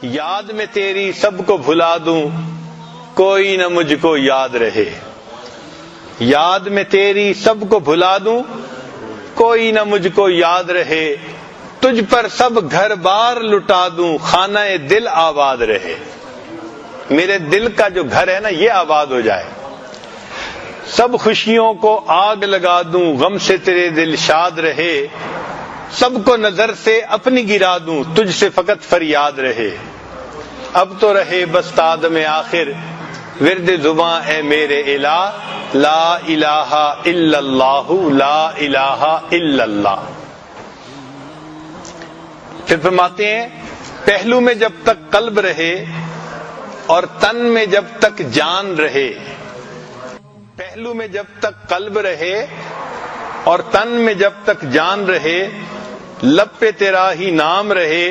یاد میں تیری سب کو بھلا دوں کوئی نہ مجھ کو یاد رہے. یاد میں تیری سب کو بھلا دوں کوئی نہ مجھ کو یاد رہے. تجھ پر سب گھر بار لٹا دوں خانہ دل آباد رہے. میرے دل کا جو گھر ہے نا یہ آباد ہو جائے. سب خوشیوں کو آگ لگا دوں غم سے تیرے دل شاد رہے. سب کو نظر سے اپنی گرا دوں تجھ سے فقط فریاد رہے. اب تو رہے بس تادم آخر ورد زباں اے میرے الہ لا الہ الا اللہ لا الہ الا اللہ. پھر فرماتے ہیں پہلو میں جب تک قلب رہے اور تن میں جب تک جان رہے. پہلو میں جب تک قلب رہے اور تن میں جب تک جان رہے. لب پہ تیرا ہی نام رہے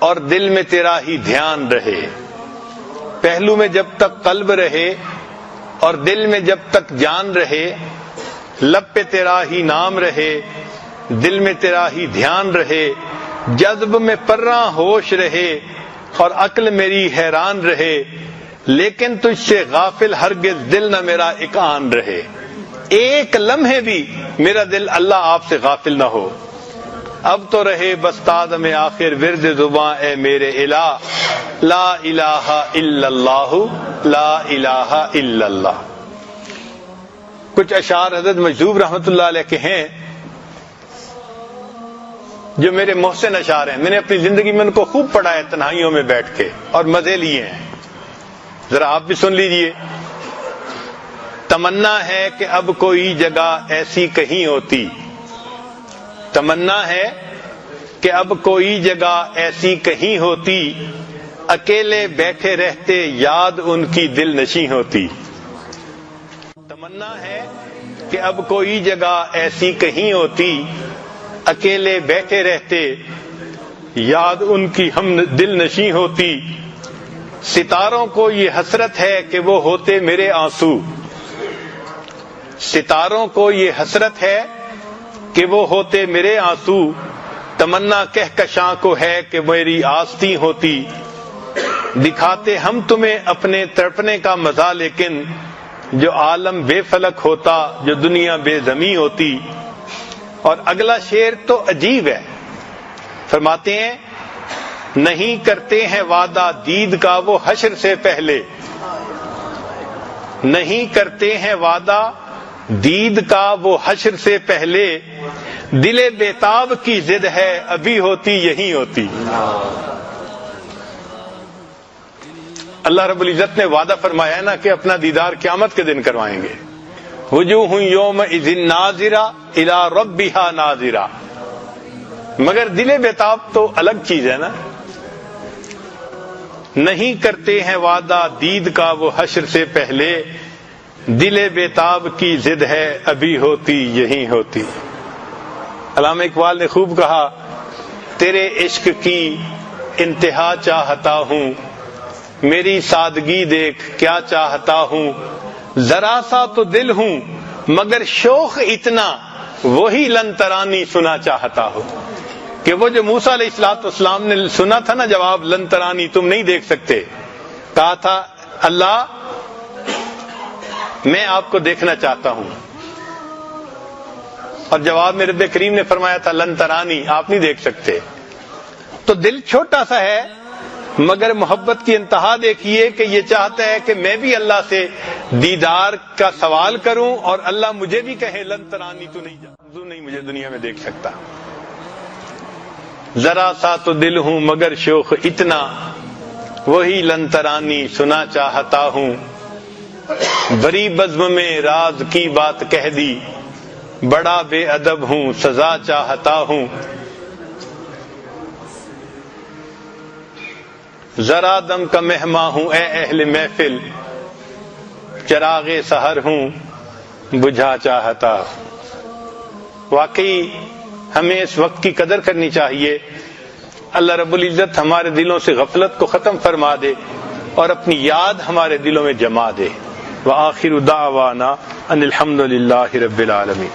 اور دل میں تیرا ہی دھیان رہے. پہلو میں جب تک قلب رہے اور دل میں جب تک جان رہے. لب پہ تیرا ہی نام رہے دل میں تیرا ہی دھیان رہے. جذب میں پراں ہوش رہے اور عقل میری حیران رہے. لیکن تجھ سے غافل ہرگز دل نہ میرا ایک آن رہے. ایک لمحے بھی میرا دل اللہ آپ سے غافل نہ ہو. اب تو رہے بس تادم آخر ورد زباں اے میرے الہ لا الہ الا اللہ لا الہ الا اللہ. کچھ اشعار حضرت مجذوب رحمۃ اللہ علیہ کے ہیں جو میرے محسن اشعار ہیں. میں نے اپنی زندگی میں ان کو خوب پڑھا ہے تنہائیوں میں بیٹھ کے اور مزے لیے ہیں. ذرا آپ بھی سن لیجئے. تمنا ہے کہ اب کوئی جگہ ایسی کہیں ہوتی. تمنا ہے کہ اب کوئی جگہ ایسی کہیں ہوتی. اکیلے بیٹھے رہتے یاد ان کی دل نشیں ہوتی. تمنا ہے کہ اب کوئی جگہ ایسی کہیں ہوتی. اکیلے بیٹھے رہتے یاد ان کی ہم دل نشیں ہوتی. ستاروں کو یہ حسرت ہے کہ وہ ہوتے میرے آنسو. ستاروں کو یہ حسرت ہے کہ وہ ہوتے میرے آنسو. تمنا کہکشاں کو ہے کہ میری آستی ہوتی. دکھاتے ہم تمہیں اپنے تڑپنے کا مزہ لیکن جو عالم بے فلک ہوتا جو دنیا بے زمیں ہوتی. اور اگلا شعر تو عجیب ہے. فرماتے ہیں نہیں کرتے ہیں وعدہ دید کا وہ حشر سے پہلے. نہیں کرتے ہیں وعدہ دید کا وہ حشر سے پہلے. دل بیتاب کی ضد ہے ابھی ہوتی یہی ہوتی. اللہ رب العزت نے وعدہ فرمایا ہے نا کہ اپنا دیدار قیامت کے دن کروائیں گے. وجوہ یومئذ ناظرہ الی ربہا ناظرہ. مگر دل بیتاب تو الگ چیز ہے نا. نہیں کرتے ہیں وعدہ دید کا وہ حشر سے پہلے. دل بیتاب کی ضد ہے ابھی ہوتی یہی ہوتی. علامہ اقبال نے خوب کہا تیرے عشق کی انتہا چاہتا ہوں. میری سادگی دیکھ کیا چاہتا ہوں. ذرا سا تو دل ہوں مگر شوق اتنا وہی لن ترانی سنا چاہتا ہوں. کہ وہ جو موسیٰ علیہ السلام نے سنا تھا نا جواب لن ترانی تم نہیں دیکھ سکتے. کہا تھا اللہ میں آپ کو دیکھنا چاہتا ہوں. اور جواب میں رب کریم نے فرمایا تھا لن ترانی آپ نہیں دیکھ سکتے. تو دل چھوٹا سا ہے مگر محبت کی انتہا دیکھیے کہ یہ چاہتا ہے کہ میں بھی اللہ سے دیدار کا سوال کروں اور اللہ مجھے بھی کہے لن ترانی تو نہیں مجھے دنیا میں دیکھ سکتا. ذرا سا تو دل ہوں مگر شوق اتنا وہی لن ترانی سنا چاہتا ہوں. بری بزم میں راز کی بات کہہ دی بڑا بے ادب ہوں سزا چاہتا ہوں. ذرا دم کا مہماں ہوں اے اہل محفل چراغ سحر ہوں بجھا چاہتا. واقعی ہمیں اس وقت کی قدر کرنی چاہیے. اللہ رب العزت ہمارے دلوں سے غفلت کو ختم فرما دے اور اپنی یاد ہمارے دلوں میں جما دے. وآخر دعوانا ان الحمد للہ رب العالمین.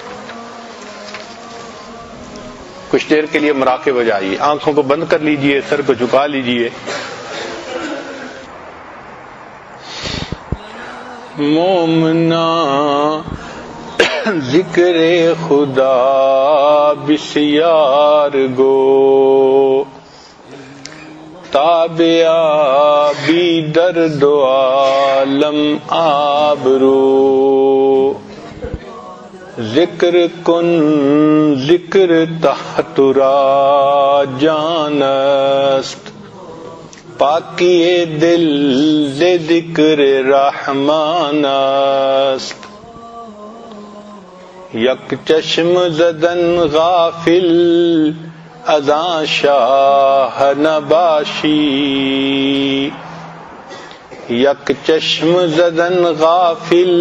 کچھ دیر کے لیے مراقب ہو جائیے، آنکھوں کو بند کر لیجئے، سر کو جھکا لیجئے۔ مومنا ذکر خدا بسیار گو، تابعہ بی درد و عالم آبرو، ذکر کن ذکر تحت را جانست، پاکی دل ز ذکر رحمان است، یک چشم زدن غافل ازاں شاہ نباشی، یک چشم زدن غافل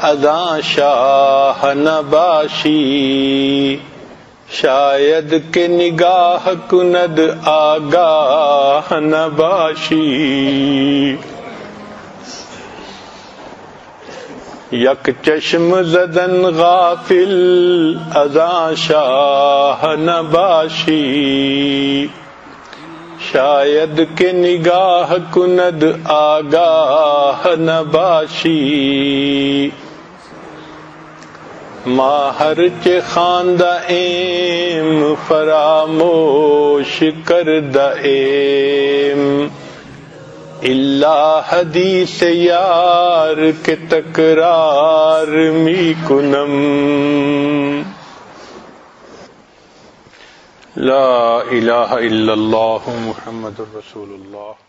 ازاں شاہ نباشی، شاید کہ نگاہ کند آگاہ نباشی، یک چشم زدن غافل ازاں شاہ نباشی، شاید کہ نگاہ کند آگاہ نباشی، ما ہرچ خواندہ ایم فراموش کردہ ایم، الا حدیث یار کے تکرار می کنم، لا الہ الا اللہ محمد رسول اللہ۔